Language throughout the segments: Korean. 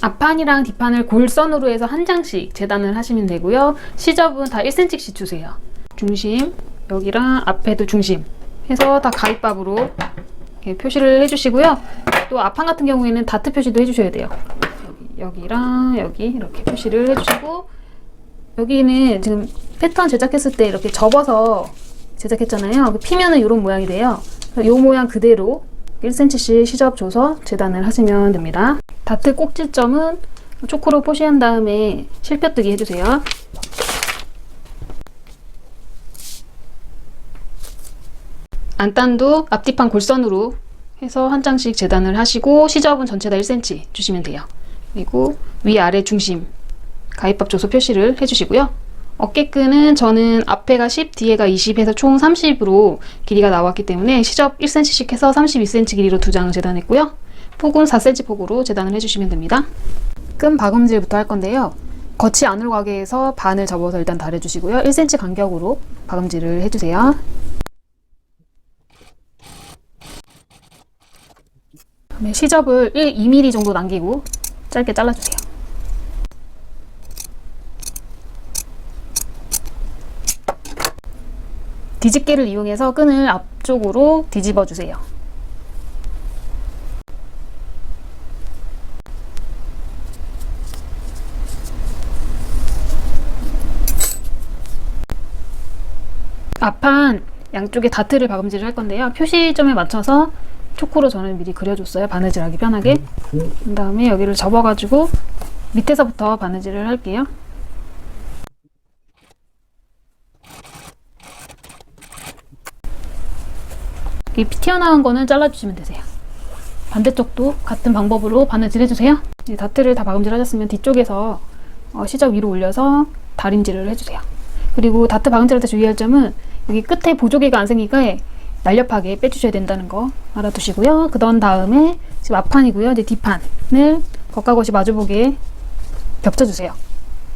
앞판이랑 뒷판을 골선으로 해서 한 장씩 재단을 하시면 되고요. 시접은 다 1cm씩 주세요. 중심, 여기랑 앞에도 중심 해서 다 가위밥으로 이렇게 표시를 해주시고요. 또 앞판 같은 경우에는 다트 표시도 해주셔야 돼요. 여기랑 여기 이렇게 표시를 해주시고, 여기는 지금 패턴 제작했을 때 이렇게 접어서 제작했잖아요. 피면은 이런 모양이 돼요. 이 모양 그대로 1cm씩 시접 줘서 재단을 하시면 됩니다. 다트 꼭지점은 초코로 표시한 다음에 실펴뜨기 해주세요. 안단도 앞뒤판 골선으로 해서 한 장씩 재단을 하시고, 시접은 전체 다 1cm 주시면 돼요. 그리고 위아래 중심 가위밥 줘서 표시를 해주시고요. 어깨끈은 저는 앞에가 10, 뒤에가 20 해서 총 30으로 길이가 나왔기 때문에 시접 1cm씩 해서 32cm 길이로 두 장을 재단했고요. 폭은 4cm 폭으로 재단을 해주시면 됩니다. 끈 박음질부터 할 건데요. 겉이 안으로 가게 해서 반을 접어서 일단 달아주시고요. 1cm 간격으로 박음질을 해주세요. 그다음에 시접을 2mm 정도 남기고 짧게 잘라주세요. 뒤집개를 이용해서 끈을 앞쪽으로 뒤집어 주세요. 앞판 양쪽에 다트를 박음질을 할 건데요. 표시점에 맞춰서 초코로 저는 미리 그려줬어요. 바느질하기 편하게. 그 다음에 여기를 접어가지고 밑에서부터 바느질을 할게요. 이 튀어나온 거는 잘라주시면 되세요. 반대쪽도 같은 방법으로 바느질 해주세요. 다트를 다 박음질 하셨으면 뒤쪽에서 시접 위로 올려서 다림질을 해주세요. 그리고 다트 박음질할 때 주의할 점은 여기 끝에 보조개가 안 생기게 날렵하게 빼주셔야 된다는 거 알아두시고요. 그런 다음에 지금 앞판이고요. 이제 뒷판을 겉과 겉이 마주보게 겹쳐주세요.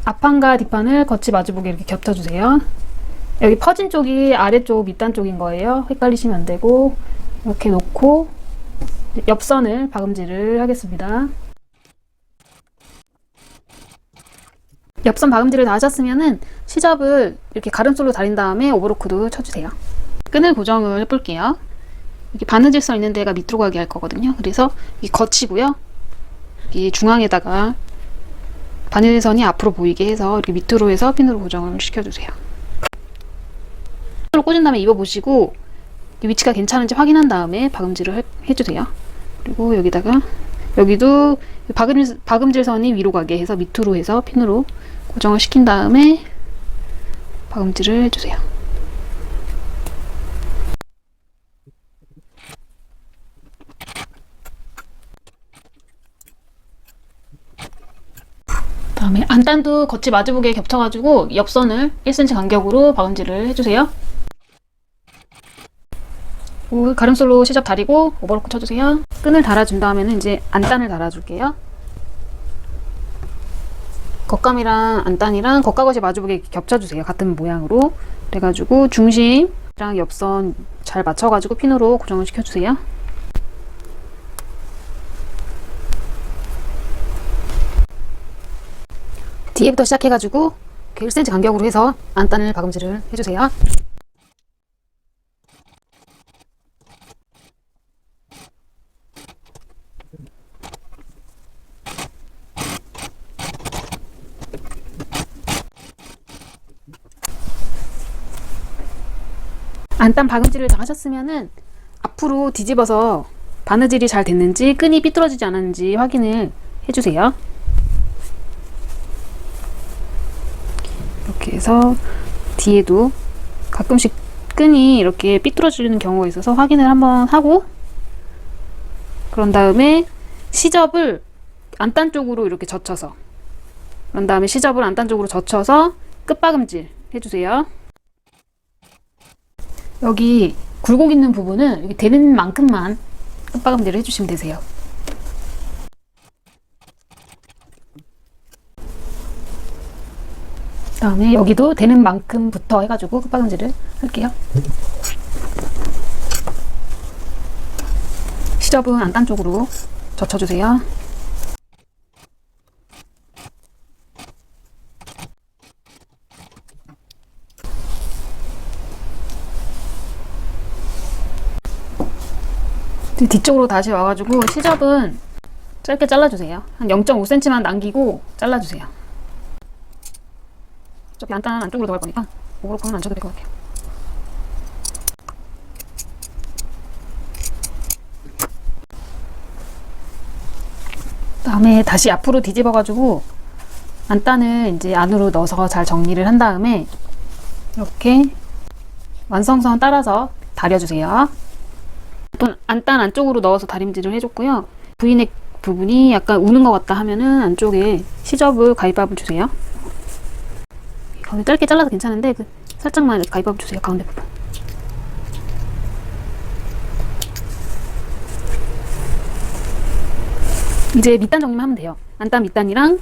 앞판과 뒷판을 겉이 마주보게 이렇게 겹쳐주세요. 여기 퍼진 쪽이 아래쪽 밑단 쪽인 거예요. 헷갈리시면 안 되고 이렇게 놓고 옆선을 박음질을 하겠습니다. 옆선 박음질을 다 하셨으면은 시접을 이렇게 가름솔로 다린 다음에 오버로크도 쳐주세요. 끈을 고정을 해볼게요. 여기 바느질선 있는 데가 밑으로 가게 할 거거든요. 그래서 이 겉이고요. 이 중앙에다가 바느질선이 앞으로 보이게 해서 이렇게 밑으로 해서 핀으로 고정을 시켜주세요. 핀으로 꽂은 다음에 입어보시고 위치가 괜찮은지 확인한 다음에 박음질을 해주세요. 그리고 여기다가 여기도 박음질선이 위로 가게 해서 밑으로 해서 핀으로 고정을 시킨 다음에 박음질을 해주세요. 그다음에 안단도 겉이 마주보게 겹쳐가지고 옆선을 1cm 간격으로 박음질을 해주세요. 가름솔로 시접 다리고 오버로크 쳐주세요. 끈을 달아준 다음에는 이제 안단을 달아줄게요. 겉감이랑 안단이랑 겉과 겉이 마주보게 겹쳐주세요. 같은 모양으로. 그래가지고 중심이랑 옆선 잘 맞춰가지고 핀으로 고정을 시켜주세요. 뒤에부터 시작해가지고 1cm 간격으로 해서 안단을 박음질을 해주세요. 안단 박음질을 다 하셨으면은 앞으로 뒤집어서 바느질이 잘 됐는지 끈이 삐뚤어지지 않았는지 확인을 해주세요. 이렇게 해서 뒤에도 가끔씩 끈이 이렇게 삐뚤어지는 경우가 있어서 확인을 한번 하고, 그런 다음에 시접을 안단 쪽으로 이렇게 젖혀서, 그런 다음에 시접을 안단 쪽으로 젖혀서 끝박음질 해주세요. 여기 굴곡 있는 부분은 여기 되는 만큼만 끝박음질을 해주시면 되세요. 그 다음에 여기도 되는 만큼부터 해가지고 끝박음질을 할게요. 시접은 안단 쪽으로 젖혀주세요. 뒤쪽으로 다시 와가지고 시접은 짧게 잘라주세요. 한 0.5cm만 남기고 잘라주세요. 어차피 안단 안쪽으로 들어갈 거니까 오버로커는 안 쳐도 될 것 같아요. 다음에 다시 앞으로 뒤집어가지고 안단을 이제 안으로 넣어서 잘 정리를 한 다음에 이렇게 완성선 따라서 다려주세요. 또 안단 안쪽으로 넣어서 다림질을 해줬고요. V넥 부분이 약간 우는 것 같다 하면은 안쪽에 시접을 가위밥을 주세요. 가운데 짧게 잘라도 괜찮은데 살짝만 이렇게 가위밥을 주세요. 가운데 부분. 이제 밑단 정리만 하면 돼요. 안단 밑단이랑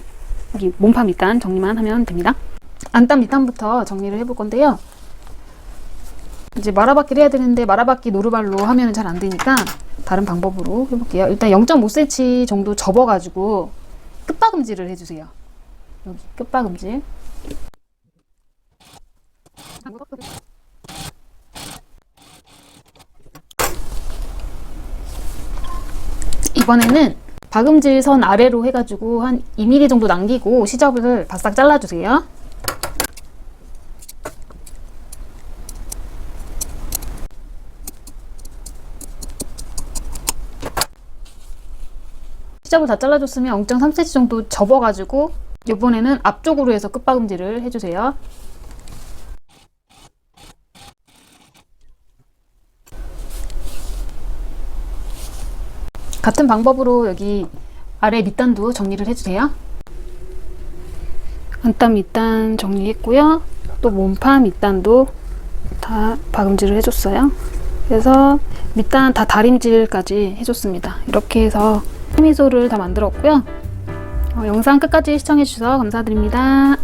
여기 몸판 밑단 정리만 하면 됩니다. 안단 밑단부터 정리를 해볼 건데요. 이제 말아받기를 해야 되는데 말아받기 노루발로 하면 잘 안 되니까 다른 방법으로 해볼게요. 일단 0.5cm 정도 접어가지고 끝박음질을 해주세요. 여기 끝박음질. 이번에는 박음질 선 아래로 해가지고 한 2mm 정도 남기고 시접을 바싹 잘라주세요. 시접을 다 잘라줬으면 0.3cm 정도 접어가지고 이번에는 앞쪽으로 해서 끝박음질을 해주세요. 같은 방법으로 여기 아래 밑단도 정리를 해주세요. 안단 밑단 정리했고요. 또 몸판 밑단도 다 박음질을 해줬어요. 그래서 밑단 다 다림질까지 해줬습니다. 이렇게 해서 미소를 다 만들었고요. 영상 끝까지 시청해주셔서 감사드립니다.